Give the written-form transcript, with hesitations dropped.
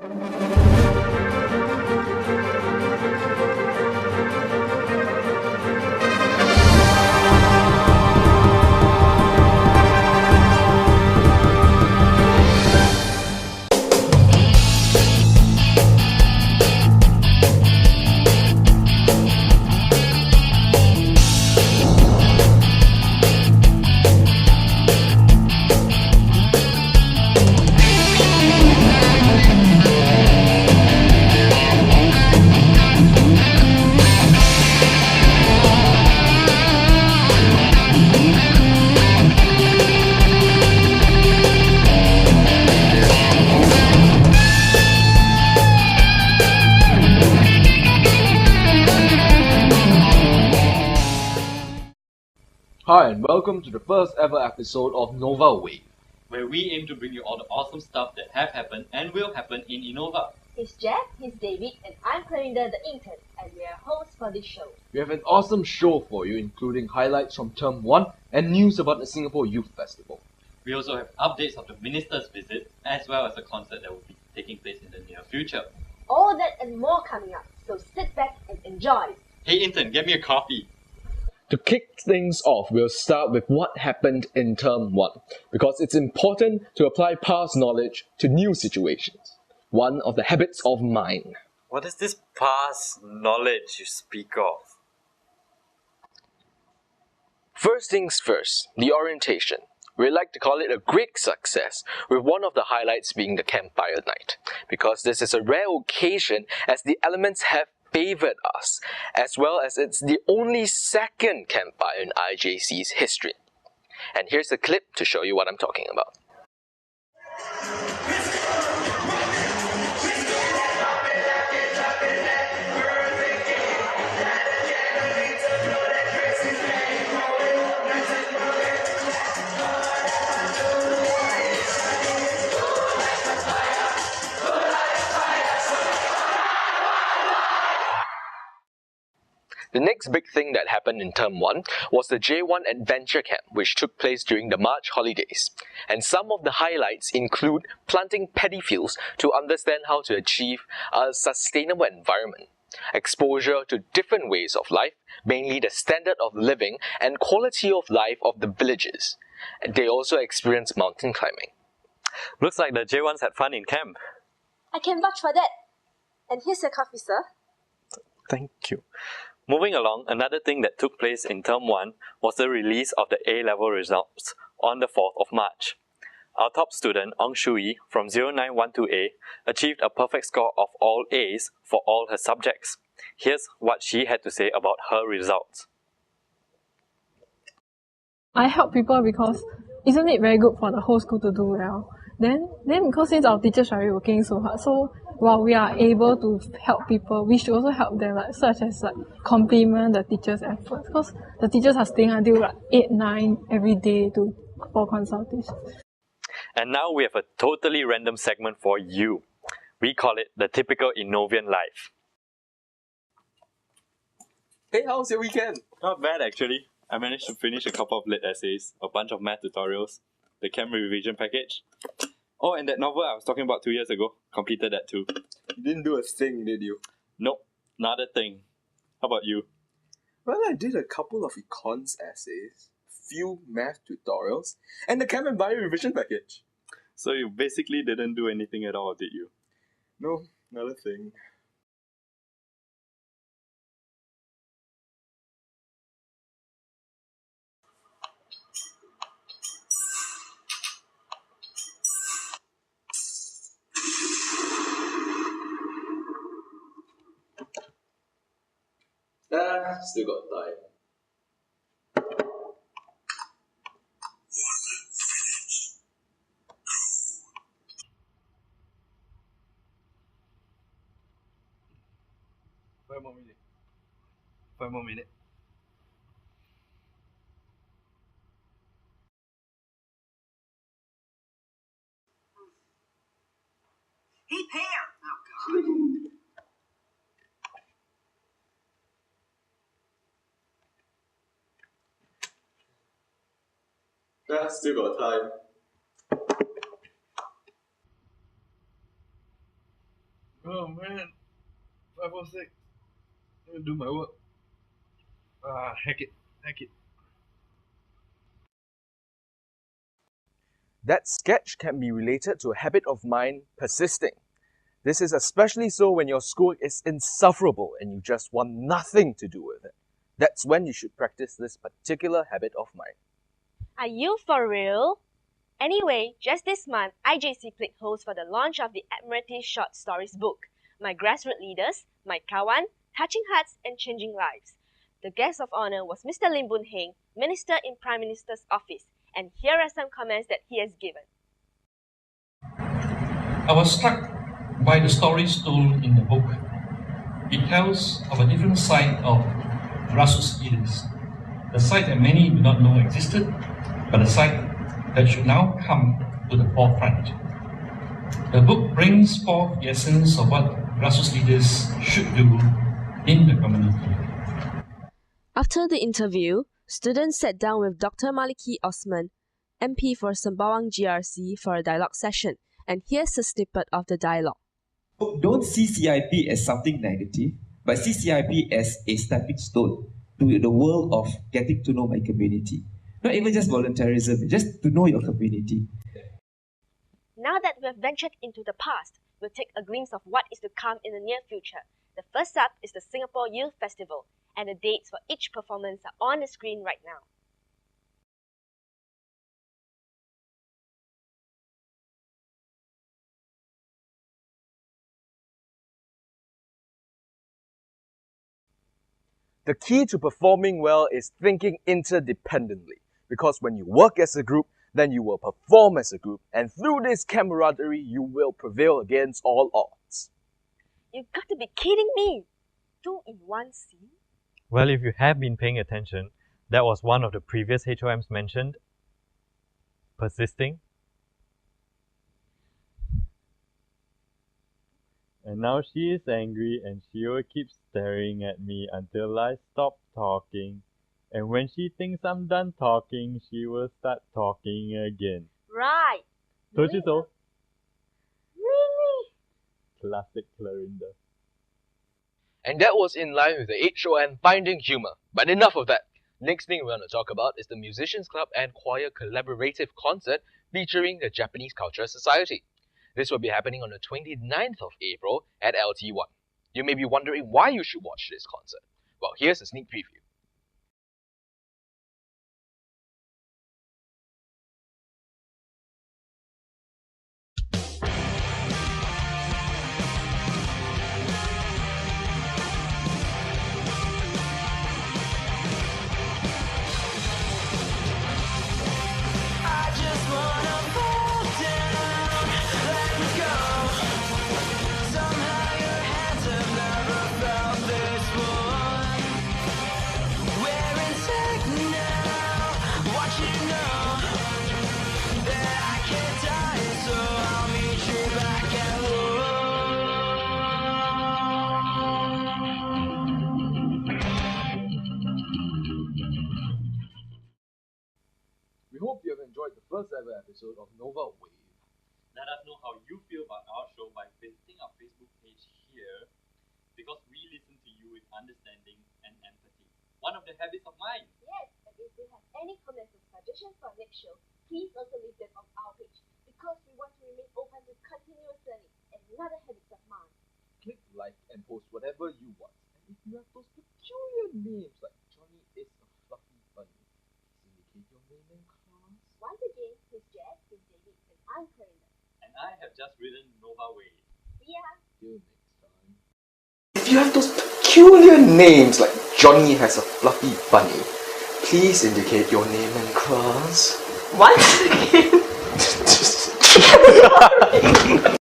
Hi and welcome to the first ever episode of NOVAWAVE, where we aim to bring you all the awesome stuff that have happened and will happen in Innova. He's Jeff, he's David, and I'm Clarinda the intern, and we are hosts for this show. We have an awesome show for you, including highlights from Term 1 and news about the Singapore Youth Festival. We also have updates of the minister's visit, as well as a concert that will be taking place in the near future. All that and more coming up, so sit back and enjoy. Hey intern, get me a coffee. To kick things off, we'll start with what happened in Term 1, because it's important to apply past knowledge to new situations. One of the habits of mind. What is this past knowledge you speak of? First things first, the orientation. We like to call it a great success, with one of the highlights being the campfire night, because this is a rare occasion as the elements have favoured us, as well as it's the only second campfire in IJC's history. And here's a clip to show you what I'm talking about. The next big thing that happened in Term 1 was the J1 Adventure Camp, which took place during the March holidays. And some of the highlights include planting paddy fields to understand how to achieve a sustainable environment, exposure to different ways of life, mainly the standard of living and quality of life of the villages. And they also experienced mountain climbing. Looks like the J1s had fun in camp. I can vouch for that. And here's your coffee, sir. Thank you. Moving along, another thing that took place in Term 1 was the release of the A-level results on the 4th of March. Our top student, Ong Shui, from 0912A, achieved a perfect score of all A's for all her subjects. Here's what she had to say about her results. I help people because isn't it very good for the whole school to do well? Then because since our teachers are working so hard, so while we are able to help people, we should also help them, such as compliment the teachers' efforts, because the teachers are staying until 8, 9 every day for consultation. And now we have a totally random segment for you. We call it the typical Innovian life. Hey, how's your weekend? Not bad actually. I managed to finish a couple of lit essays, a bunch of math tutorials, the chem revision package. Oh, and that novel I was talking about 2 years ago, completed that too. You didn't do a thing, did you? Nope, not a thing. How about you? Well, I did a couple of econs essays, few math tutorials, and the chem and bio revision package. So you basically didn't do anything at all, did you? No, not a thing. Still got time. Five more minutes. 5 more minutes. Hey, Pear! Oh, God. Still got time. Oh man, 506. Let me do my work. Heck it. That sketch can be related to a habit of mine persisting. This is especially so when your school is insufferable and you just want nothing to do with it. That's when you should practice this particular habit of mine. Are you for real? Anyway, just this month, IJC played host for the launch of the Admiralty Short Stories book, My Grassroots Leaders, My Kawan, Touching Hearts and Changing Lives. The guest of honor was Mr. Lim Boon Heng, Minister in Prime Minister's Office, and here are some comments that he has given. I was struck by the stories told in the book. It tells of a different side of grassroots leaders, the side that many do not know existed, but the side that should now come to the forefront. The book brings forth the essence of what grassroots leaders should do in the community. After the interview, students sat down with Dr. Maliki Osman, MP for Sembawang GRC, for a dialogue session, and here's a snippet of the dialogue. Don't see CIP as something negative, but see CIP as a stepping stone to the world of getting to know my community. Not even just volunteerism, just to know your community. Now that we have ventured into the past, we'll take a glimpse of what is to come in the near future. The first up is the Singapore Youth Festival, and the dates for each performance are on the screen right now. The key to performing well is thinking interdependently, because when you work as a group, then you will perform as a group, and through this camaraderie, you will prevail against all odds. You've got to be kidding me! 2 in 1 scene? Well, if you have been paying attention, that was one of the previous HOMs mentioned. Persisting. And now she is angry and she will keep staring at me until I stop talking. And when she thinks I'm done talking, she will start talking again. Right! Told you so. Really? Classic Clarinda. And that was in line with the HOM Finding Humor. But enough of that. Next thing we're going to talk about is the Musicians Club and Choir Collaborative Concert featuring the Japanese Cultural Society. This will be happening on the 29th of April at LT1. You may be wondering why you should watch this concert. Well, here's a sneak preview. We hope you have enjoyed the first ever episode of NOVAWAVE. Let us know how you feel about our show by visiting our Facebook page here, because we listen to you with understanding and empathy. One of the habits of mine. Yes, and if you have any comments or suggestions for our next show, please also leave them on our page, because we want to remain open to continuous learning and another habits of mine. Click like and post whatever you want. And if you have those peculiar names like Johnny is a fluffy bunny, please indicate your name in class. Once again, here's Jess, here's David, and I'm Corinna. And I have just written NOVAWAVE. See ya! Till next time. If you have those peculiar names like Johnny has a fluffy bunny, please indicate your name in class. Once again!